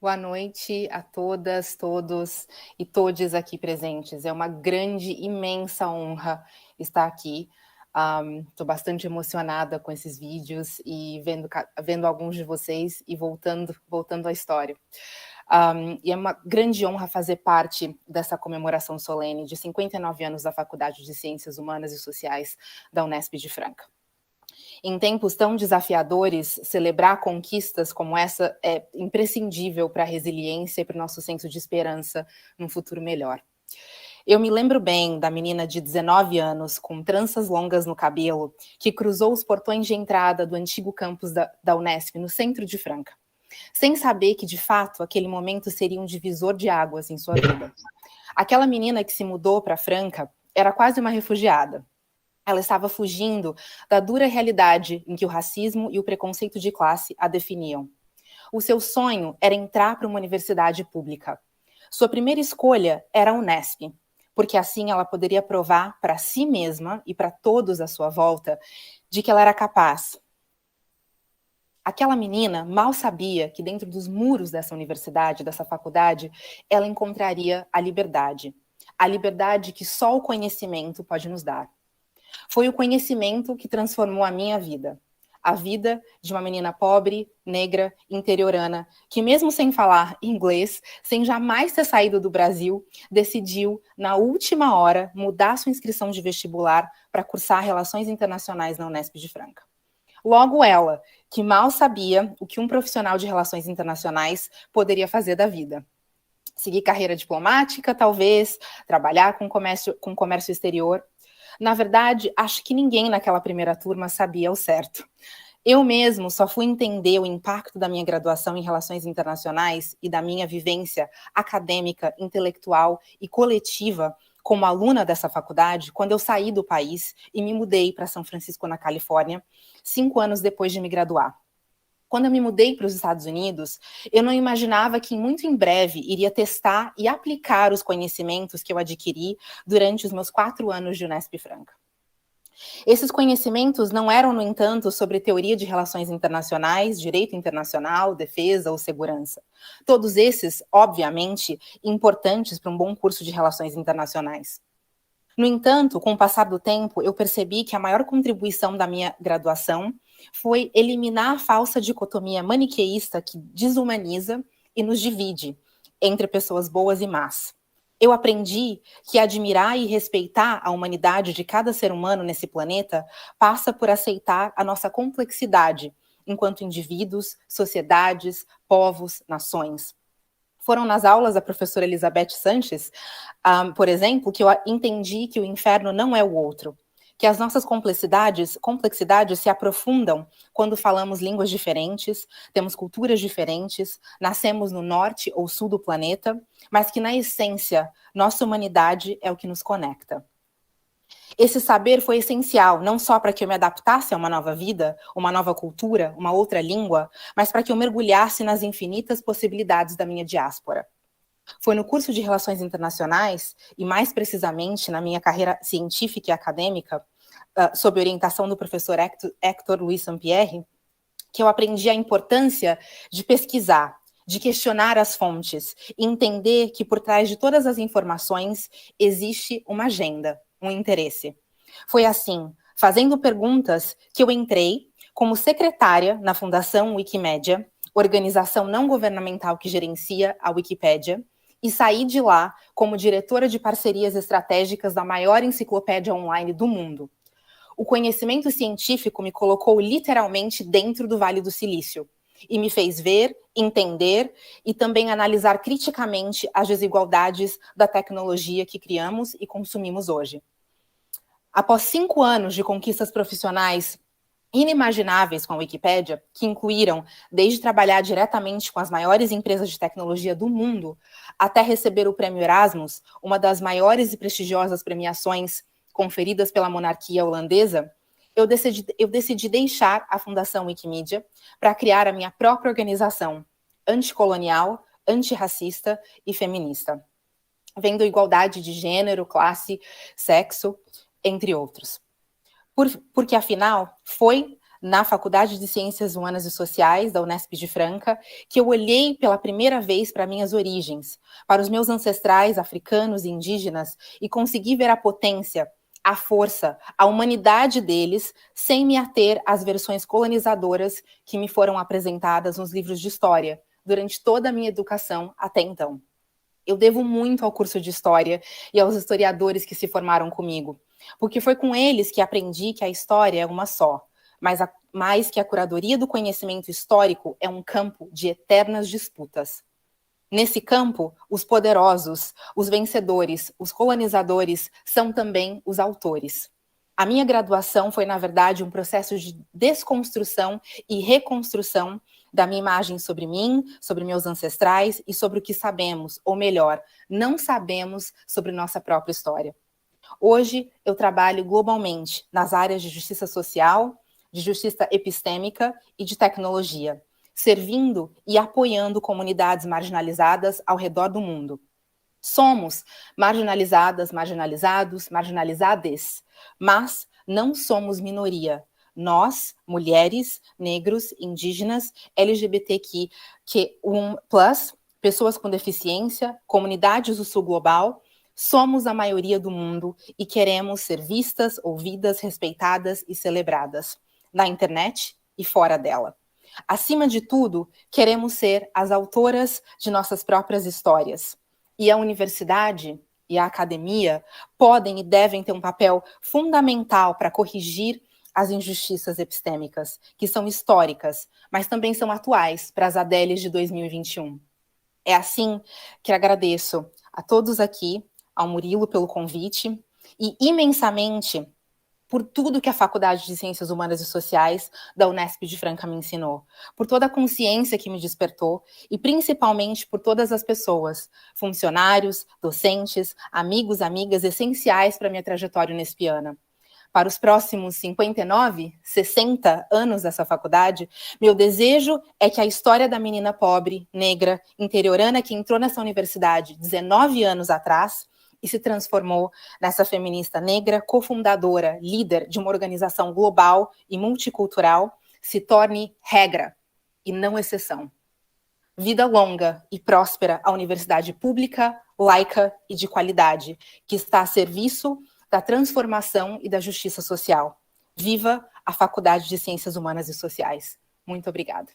Boa noite a todas, todos e todes aqui presentes. É uma grande, imensa honra estar aqui. Estou bastante emocionada com esses vídeos e vendo alguns de vocês e voltando à história. E é uma grande honra fazer parte dessa comemoração solene de 59 anos da Faculdade de Ciências Humanas e Sociais da Unesp de Franca. Em tempos tão desafiadores, celebrar conquistas como essa é imprescindível para a resiliência e para o nosso senso de esperança num futuro melhor. Eu me lembro bem da menina de 19 anos, com tranças longas no cabelo, que cruzou os portões de entrada do antigo campus da Unesp, no centro de Franca, sem saber que, de fato, aquele momento seria um divisor de águas em sua vida. Aquela menina que se mudou para Franca era quase uma refugiada. Ela estava fugindo da dura realidade em que o racismo e o preconceito de classe a definiam. O seu sonho era entrar para uma universidade pública. Sua primeira escolha era a Unesp, porque assim ela poderia provar para si mesma e para todos à sua volta de que ela era capaz. Aquela menina mal sabia que dentro dos muros dessa universidade, dessa faculdade, ela encontraria a liberdade que só o conhecimento pode nos dar. Foi o conhecimento que transformou a minha vida. A vida de uma menina pobre, negra, interiorana, que mesmo sem falar inglês, sem jamais ter saído do Brasil, decidiu, na última hora, mudar sua inscrição de vestibular para cursar Relações Internacionais na Unesp de Franca. Logo ela, que mal sabia o que um profissional de relações internacionais poderia fazer da vida. Seguir carreira diplomática, talvez, trabalhar com comércio exterior. Na verdade, acho que ninguém naquela primeira turma sabia ao certo. Eu mesmo só fui entender o impacto da minha graduação em Relações Internacionais e da minha vivência acadêmica, intelectual e coletiva como aluna dessa faculdade quando eu saí do país e me mudei para São Francisco, na Califórnia, 5 anos depois de me graduar. Quando eu me mudei para os Estados Unidos, eu não imaginava que muito em breve iria testar e aplicar os conhecimentos que eu adquiri durante os meus 4 anos de Unesp Franca. Esses conhecimentos não eram, no entanto, sobre teoria de relações internacionais, direito internacional, defesa ou segurança. Todos esses, obviamente, importantes para um bom curso de relações internacionais. No entanto, com o passar do tempo, eu percebi que a maior contribuição da minha graduação foi eliminar a falsa dicotomia maniqueísta que desumaniza e nos divide entre pessoas boas e más. Eu aprendi que admirar e respeitar a humanidade de cada ser humano nesse planeta passa por aceitar a nossa complexidade enquanto indivíduos, sociedades, povos, nações. Foram nas aulas da professora Elizabeth Sanches, por exemplo, que eu entendi que o inferno não é o outro, que as nossas complexidades se aprofundam quando falamos línguas diferentes, temos culturas diferentes, nascemos no norte ou sul do planeta, mas que, na essência, nossa humanidade é o que nos conecta. Esse saber foi essencial, não só para que eu me adaptasse a uma nova vida, uma nova cultura, uma outra língua, mas para que eu mergulhasse nas infinitas possibilidades da minha diáspora. Foi no curso de Relações Internacionais, e mais precisamente na minha carreira científica e acadêmica, sob orientação do professor Hector Luiz Sampierre, que eu aprendi a importância de pesquisar, de questionar as fontes, e entender que por trás de todas as informações existe uma agenda, um interesse. Foi assim, fazendo perguntas, que eu entrei como secretária na Fundação Wikimédia, organização não governamental que gerencia a Wikipédia, e saí de lá como diretora de parcerias estratégicas da maior enciclopédia online do mundo. O conhecimento científico me colocou literalmente dentro do Vale do Silício e me fez ver, entender e também analisar criticamente as desigualdades da tecnologia que criamos e consumimos hoje. Após 5 anos de conquistas profissionais inimagináveis com a Wikipédia, que incluíram desde trabalhar diretamente com as maiores empresas de tecnologia do mundo, até receber o Prêmio Erasmus, uma das maiores e prestigiosas premiações conferidas pela monarquia holandesa, eu decidi deixar a Fundação Wikimedia para criar a minha própria organização, anticolonial, antirracista e feminista, vendo igualdade de gênero, classe, sexo, entre outros. Porque, afinal, foi na Faculdade de Ciências Humanas e Sociais da Unesp de Franca, que eu olhei pela primeira vez para minhas origens, para os meus ancestrais africanos e indígenas, e consegui ver a potência, a força, a humanidade deles, sem me ater às versões colonizadoras que me foram apresentadas nos livros de história, durante toda a minha educação até então. Eu devo muito ao curso de História e aos historiadores que se formaram comigo, porque foi com eles que aprendi que a história é uma só, mais que a curadoria do conhecimento histórico é um campo de eternas disputas. Nesse campo, os poderosos, os vencedores, os colonizadores são também os autores. A minha graduação foi, na verdade, um processo de desconstrução e reconstrução da minha imagem sobre mim, sobre meus ancestrais e sobre o que sabemos, ou melhor, não sabemos sobre nossa própria história. Hoje, eu trabalho globalmente nas áreas de justiça social, de justiça epistêmica e de tecnologia, servindo e apoiando comunidades marginalizadas ao redor do mundo. Somos marginalizadas, marginalizados, marginalizades, mas não somos minoria. Nós, mulheres, negros, indígenas, LGBTQ+, pessoas com deficiência, comunidades do sul global, somos a maioria do mundo e queremos ser vistas, ouvidas, respeitadas e celebradas, na internet e fora dela. Acima de tudo, queremos ser as autoras de nossas próprias histórias. E a universidade e a academia podem e devem ter um papel fundamental para corrigir as injustiças epistêmicas, que são históricas, mas também são atuais para as Adélias de 2021. É assim que agradeço a todos aqui, ao Murilo pelo convite, e imensamente por tudo que a Faculdade de Ciências Humanas e Sociais da Unesp de Franca me ensinou, por toda a consciência que me despertou e principalmente por todas as pessoas, funcionários, docentes, amigos, amigas essenciais para minha trajetória unespiana. Para os próximos 59, 60 anos dessa faculdade, meu desejo é que a história da menina pobre, negra, interiorana que entrou nessa universidade 19 anos atrás e se transformou nessa feminista negra, cofundadora, líder de uma organização global e multicultural, se torne regra e não exceção. Vida longa e próspera à universidade pública, laica e de qualidade, que está a serviço da transformação e da justiça social. Viva a Faculdade de Ciências Humanas e Sociais. Muito obrigada.